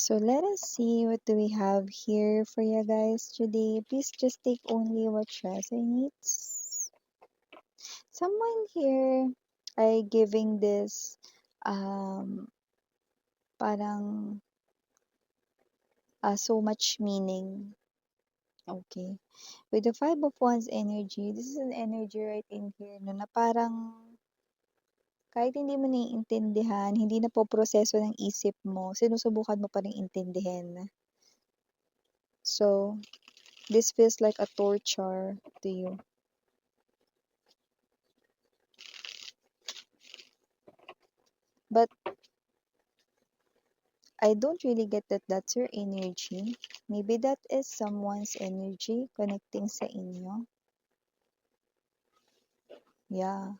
So let us see what do we have here for you guys today. Please just take only what resonates. Someone here ay giving this parang so much meaning. Okay. With the Five of Wands energy, this is an energy right in here no, na parang kahit hindi mo naiintindihan, hindi na po proseso ng isip mo, sinusubukan mo pa rin intindihin. So, this feels like a torture to you. But I don't really get that that's your energy. Maybe that is someone's energy connecting sa inyo. Yeah.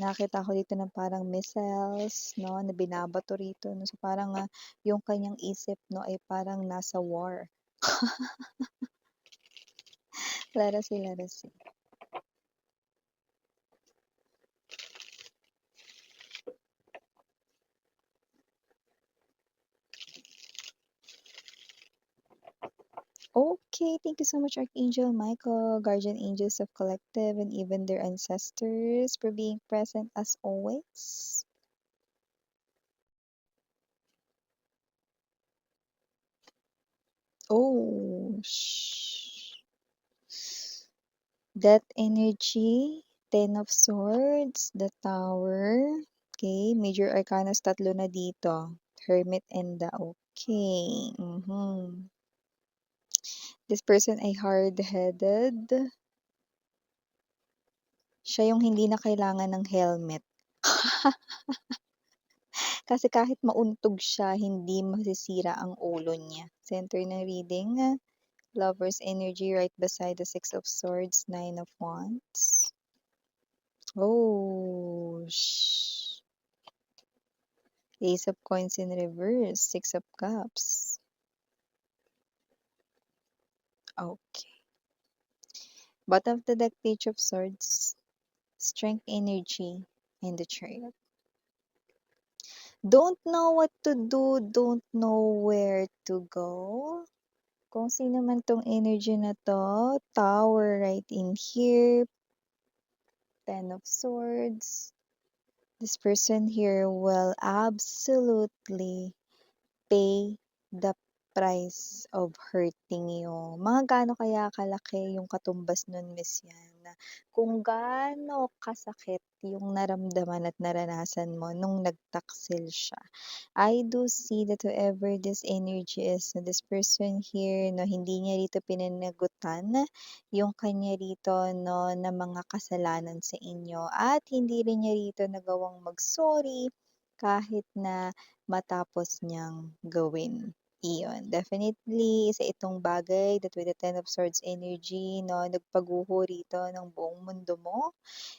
Nakita ko dito ng parang missiles, no, na binabato rito. No? So parang yung kanyang isip, no, ay parang nasa war. Let us see, let us see. Okay, thank you so much, Archangel Michael, guardian angels of collective, and even their ancestors for being present as always. Oh, that energy, Ten of Swords, the Tower. Okay, Major Arcanas tatlo na dito. Hermit and the okay. This person ay hard-headed. Siya yung hindi na kailangan ng helmet. Kasi kahit mauntog siya, hindi masisira ang ulo niya. Center ng reading, Lover's energy right beside the Six of Swords, Nine of Wands. Oh, Ace of Coins in reverse, Six of Cups. Okay. Bottom of the deck, Page of Swords, Strength energy, and the Chariot. Don't know what to do, don't know where to go. Kung sino man tong energy na to, Tower right in here, Ten of Swords. This person here will absolutely pay the price of hurting you. Mga gaano kaya kalaki yung katumbas nun, Miss Yan? Kung gaano kasakit yung naramdaman at naranasan mo nung nagtaksil siya. I do see that whoever this energy is, no, this person here, no, hindi niya rito pinanagutan yung kanya rito, no, na mga kasalanan sa inyo. At hindi rin niya rito nagawang mag-sorry kahit na matapos niyang gawin. Iyon. Definitely, isa itong bagay that with the Ten of Swords energy, no, nagpaguho rito ng buong mundo mo.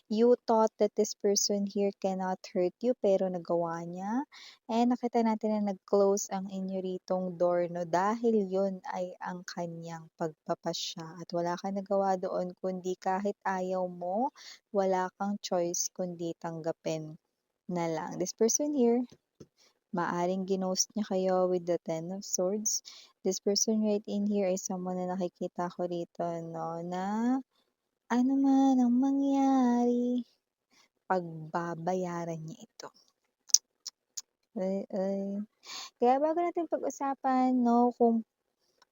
You thought that this person here cannot hurt you, pero nagawa niya. And nakita natin na nag-close ang inyo ritong door, no, dahil yun ay ang kanyang pagpapasya. At wala kang nagawa doon, kundi kahit ayaw mo, wala kang choice kundi tanggapin na lang. This person here, maaring ginost niya kayo with the Ten of Swords. This person right in here ay someone na nakikita ko rito, no, na ano man ang mangyari, pagbabayaran niya ito. Ay, ay. Kaya bago natin pag-usapan, no, kung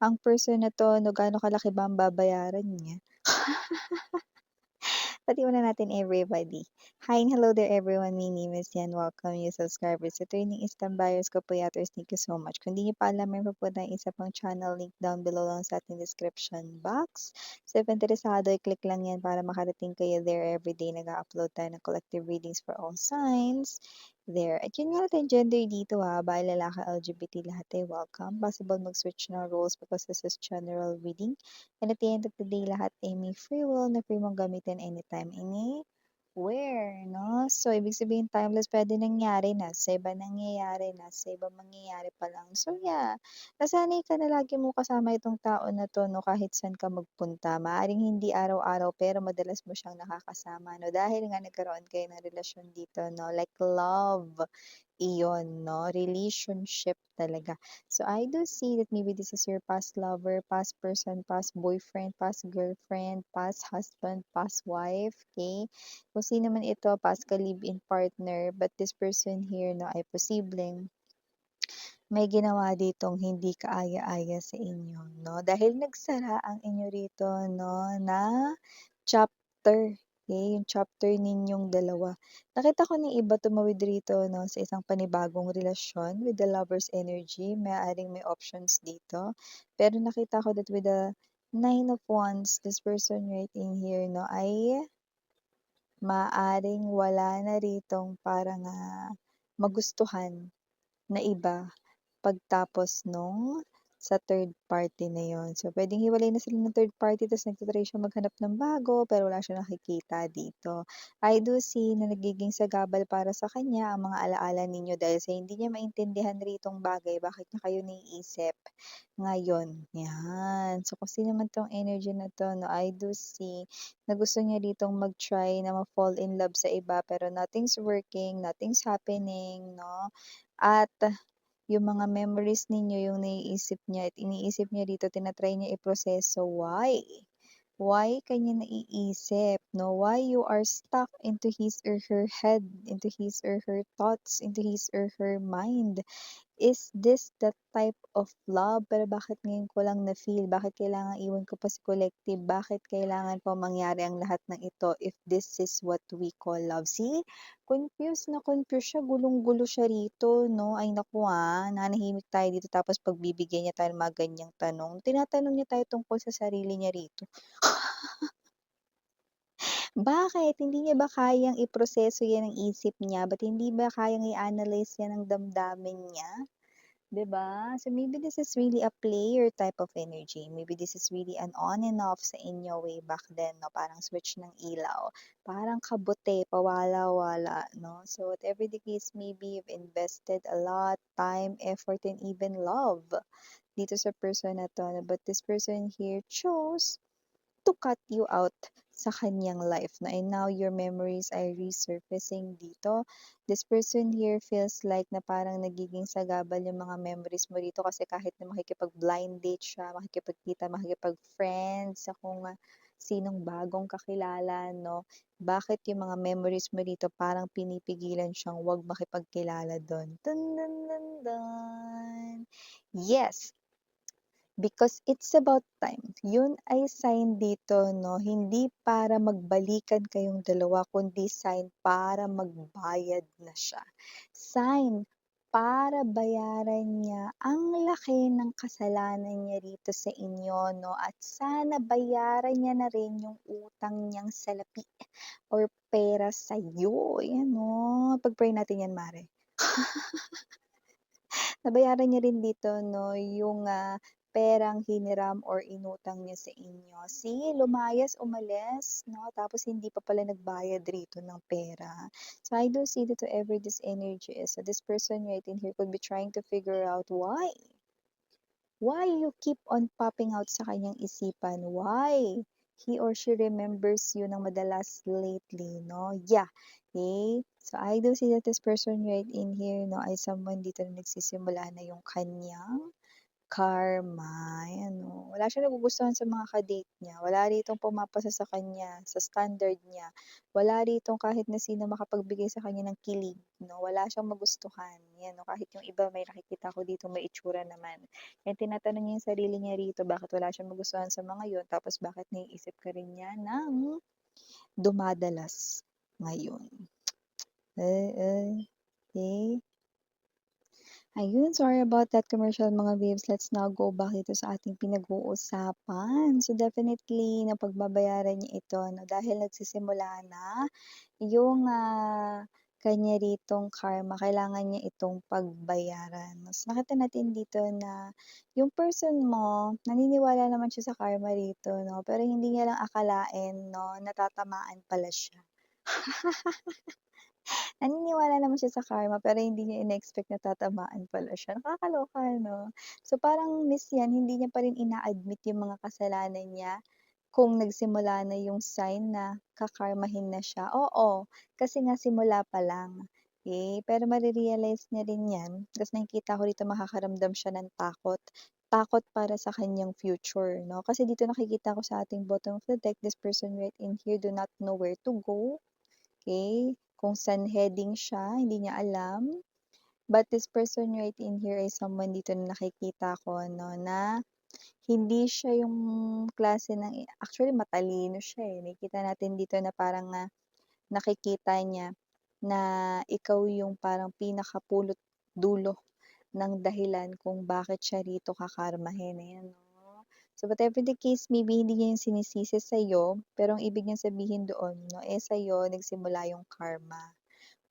ang person na to, no, gaano kalaki ba ang babayaran niya, pati muna natin everybody. Hi and hello there everyone. My name is Yan. Welcome you subscribers. Sa training instant buyers ko po yaters. Thank you so much. Kung di niyo pa alam, may papunta ng isa pang channel link down below lang sa ating description box. So if interesado, i-click lang yan para makarating kayo there everyday. Nag-upload tayo ng collective readings for all signs. There. At yun nga natin gender dito babae, lalaki, LGBT, lahat ay welcome. Possible mag-switch ng roles because this is general reading. And at the end of the day, lahat ay may free will na free mong gamitin anytime, anywhere, no? So, ibig sabihin, timeless pwede nangyari na, sa iba nangyayari na, sa iba mangyayari pa lang. So, yeah, nasanay ka na lagi mo kasama itong tao na to, no? Kahit saan ka magpunta. Maaring hindi araw-araw, pero madalas mo siyang nakakasama, no? Dahil nga nagkaroon kayo ng relasyon dito, no? Like love iyon 'no, relationship talaga. So I do see that maybe this is your past lover, past person, past boyfriend, past girlfriend, past husband, past wife, okay? Kung sino man ito, past ka live-in partner, but this person here 'no ay posibleng may ginawa ditong hindi kaaya-aya sa inyo 'no, dahil nagsara ang inyo rito 'no na chapter, okey, yung chapter ninyong dalawa. Nakita ko na iba tumawid rito 'no sa isang panibagong relasyon with the Lover's energy, maaaring may options dito. Pero nakita ko that with the Nine of Wands, this person right in here 'no ay maaaring wala na ritong parang, magustuhan na iba pagtapos nung sa third party na yun. So, puwedeng hiwalay na sila ng third party ta's nagta-try siya maghanap ng bago pero wala siyang nakikita dito. I do see na nagiging sagabal para sa kanya ang mga ala-ala ninyo dahil sa hindi niya maintindihan ritong bagay bakit niya kayo naiisip ngayon, 'yan. So, kung sino man 'tong energy na 'to 'no, I do see na gusto niya ditong mag-try na ma-fall in love sa iba pero nothing's working, nothing's happening 'no, at yung mga memories ninyo yung naiisip niya at iniisip niya dito, tina-try niya iproseso. Why? Why kanya naiisip, 'no? Why you are stuck into his or her head, into his or her thoughts, into his or her mind? Is this the type of love? Pero bakit ngayon ko lang na-feel? Bakit kailangan iwan ko pa si collective? Bakit kailangan pa mangyari ang lahat ng ito if this is what we call love? See? Confused na confused siya, gulong-gulo siya rito, 'no? Ay naku, nananahimik tayo dito tapos pagbibigyan niya tayo ng mga ganyang tanong. Tinatanong niya tayo tungkol sa sarili niya rito. Bakit? Hindi niya ba kayang iproseso 'yan ng isip niya? Ba't hindi ba kayang i-analyze 'yan ng damdamin niya? 'Di ba? So, maybe this is really a player type of energy. Maybe this is really an on and off sa inyo way back then 'no, parang switch ng ilaw. Parang kabute, pawala-wala 'no. So, whatever the case may be, you've invested a lot, time, effort, and even love dito sa person na 'to, but this person here chose to cut you out sa kanyang life na and now your memories are resurfacing dito. This person here feels like na parang nagiging sagabal yung mga memories mo dito kasi kahit na makikipag-blind date siya, makikipagkita, makikipag-friends sa kung sinong bagong kakilala, no? Bakit yung mga memories mo dito parang pinipigilan siyang wag makipagkilala doon? Dun, dun, dun, dun. Yes, because it's about time. Yun ay sign dito 'no, hindi para magbalikan kayong dalawa kundi sign para magbayad na siya. Sign para bayaran niya ang laki ng kasalanan niya rito sa inyo 'no, at sana bayaran niya na rin yung utang niyang salapi or pera sa'yo, ayan 'no. Pag-pray natin 'yan mare. Nabayaran niya rin dito 'no, yung, perang hiniram or inutang niya sa inyo. See, lumayas, umalis 'no, tapos hindi pa pala nagbayad rito ng pera. So, I do see that whoever this energy is, so this person right in here could be trying to figure out why. Why you keep on popping out sa kanyang isipan? Why he or she remembers you ng madalas lately, no? Yeah. Okay? So, I do see that this person right in here, no, ay someone dito na nagsisimula na yung kanyang karma, ayan oh. Wala siyang nagugustuhan sa mga ka-date niya, wala ritong pumapasa sa kanya, sa standard niya. Wala ritong kahit na sino makapagbigay sa kanya ng kilig 'no, wala siyang magustuhan, 'yan 'no. Kahit yung iba may nakikita ko dito may itsura naman. And tinatanong niya yung sarili niya rito bakit wala siyang magustuhan sa mga yun, tapos bakit naiisip ka rin niya ng dumadalas ngayon. Okay. Ayun, sorry about that commercial mga babes. Let's now go back dito sa ating pinag-uusapan. So definitely napagbabayaran niya ito 'no, dahil nagsisimula na yung, kanya ritong karma, kailangan niya itong pagbayaran. Mas nakita natin dito na yung person mo, naniniwala naman siya sa karma rito 'no, pero hindi niya lang akalain 'no, natatamaan pala siya. Naniniwala naman siya sa karma pero hindi niya in-expect na tatamaan pala siya, nakakaloka 'no? So parang miss yan, hindi niya pa rin ina-admit yung mga kasalanan niya kung nagsimula na yung sign na kakarmahin na siya. Oo, kasi nga simula pa lang. Okay, pero mare-realize niya rin 'yan, ta's nakikita ko dito makakaramdam siya ng takot. Takot para sa kanyang future 'no, kasi dito nakikita ko sa ating bottom of the deck, this person right in here do not know where to go, okay? Kung saan heading siya, hindi niya alam. But this person right in here is someone dito na nakikita ko 'no, na hindi siya yung klase ng actually matalino siya, eh. Nakikita natin dito na parang, nakikita niya na ikaw yung parang pinakapulot dulo ng dahilan kung bakit siya rito kakarmahin, ayan 'no. So whatever the case may be, hindi niya yung sinisisi sa'yo, pero ang ibig niyang sabihin doon 'no, eh, sa'yo nagsimula yung karma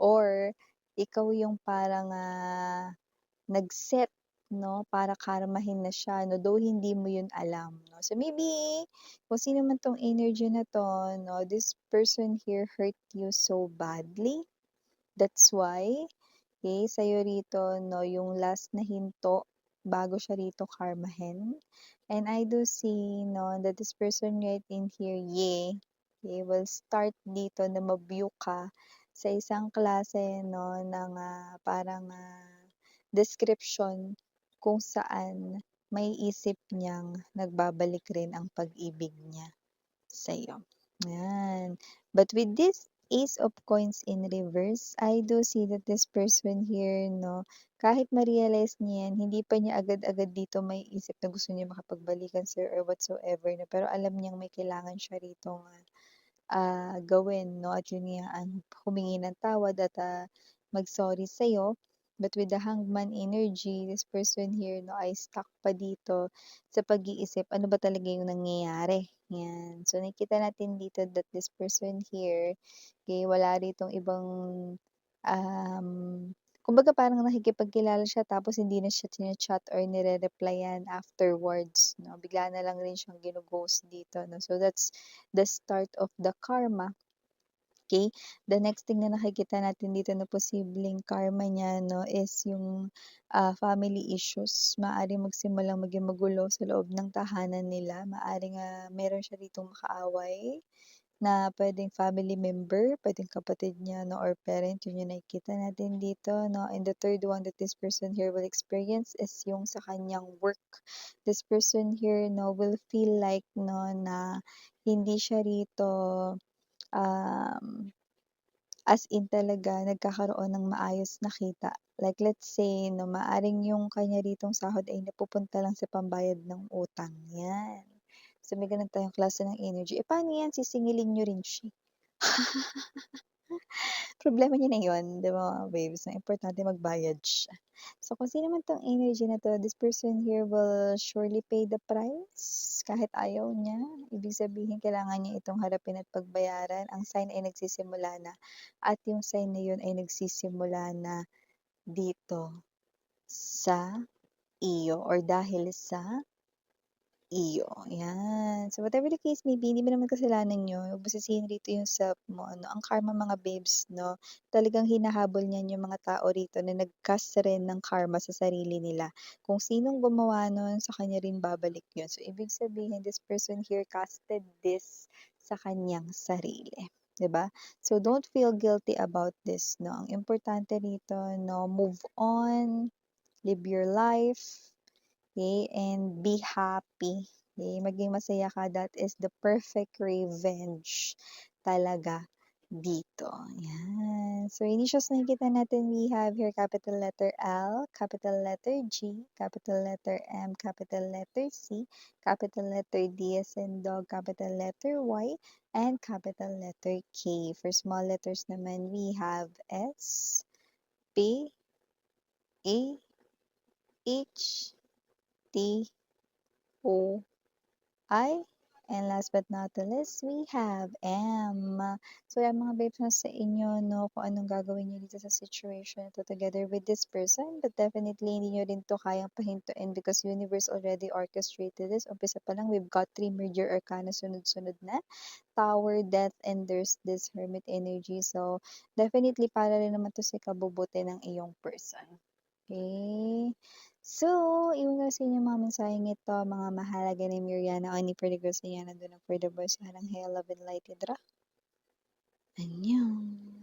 or ikaw yung parang, nag-set 'no, para karmahin na siya 'no, though hindi mo yun alam 'no. So maybe kung sino man 'tong energy na 'to 'no, this person here hurt you so badly, that's why, okay sa'yo rito 'no, yung last na hinto bago siya rito karmahin. And I do see 'no, that this person right in here, okay, will start dito na ma-view ka sa isang klase 'no, ng, parang, description kung saan maiisip niyang nagbabalik rin ang pag-ibig niya sa'yo, 'yan. But with this Ace of Coins in reverse, I do see that this person here 'no, kahit ma-realize niya 'yan, hindi pa niya agad-agad dito maiisip na gusto niya makipagbalikan sa'yo or whatsoever 'no, pero alam niyang may kailangan siya ritong, gawin 'no, at yun nga ang humingi ng tawad at, mag-sorry sa'yo. But with the Hangman energy, this person here 'no, ay stuck pa dito sa pag-iisip, ano ba talaga yung nangyayari, 'yan. So nakikita natin dito that this person here, okay wala ritong ibang, um, kumbaga parang nakikipagkilala siya tapos hindi na siya china-chat or nire-replyan afterwards 'no, bigla na lang rin siyang gino-ghost dito 'no. So that's the start of the karma, okay. The next thing na nakikita natin dito na posibleng karma niya 'no is yung, family issues. Maaaring magsimulang maging magulo sa loob ng tahanan nila, maaaring, meron siya ditong makaaway na puwedeng family member, puwedeng kapatid niya 'no or parent, yun yung nakikita natin dito 'no. And the third one that this person here will experience is yung sa kanyang work. This person here 'no will feel like 'no na hindi siya rito, um, as in talaga nagkakaroon ng maayos na kita. Like let's say 'no, maaaring yung kanya ritong sahod ay napupunta lang sa pambayad ng utang, 'yan. So may gano'n tayong klase ng energy. Eh, paano 'yan sisingilin niyo rin siya? Problema niya na 'yun, 'di ba mga babes, ang importante magbayad siya. So kung sino man 'tong energy na 'to, this person here will surely pay the price kahit ayaw niya. Ibig sabihin kailangan niya itong harapin at pagbayaran. Ang sign ay nagsisimula na at yung sign na 'yun ay nagsisimula na dito sa iyo or dahil sa iyo, 'yan. So whatever the case may be, hindi mo naman kasalanan 'yun, huwag mo sisihin rito yung self mo ano. Ang karma mga babes 'no, talagang hinahabol niyan yung mga tao rito na nag-cast rin ng karma sa sarili nila. Kung sinong gumawa nun, sa kanya rin babalik 'yun. So ibig sabihin, this person here casted this sa kanyang sarili, 'di ba? So don't feel guilty about this 'no. Ang importante rito 'no, move on, live your life. Okay, and be happy. Okay, maging masaya ka. That is the perfect revenge talaga dito. Yan. So, initials na nakikita natin, we have here capital letter L, capital letter G, capital letter M, capital letter C, capital letter D as in dog, capital letter Y, and capital letter K. For small letters naman, we have S, P, A, H, T, O, I, and last but not the least, we have M. So, yan mga babes, nasa inyo, no, kung anong gagawin niyo dito sa situation ito together with this person. But definitely, hindi nyo rin to kayang pahintuin because universe already orchestrated this. Umpisa pa lang, we've got 3 major arcana sunod-sunod na. Tower, death, and there's this hermit energy. So, definitely, para rin naman to sa ikabubuti ng iyong person. Okay? So, iwan ko sa inyo mga mensaheng ito, mga mahalaga ni Miriana, only for the girls na yan, nandun for the boys, harang hell, love and light, idra. Annyeong!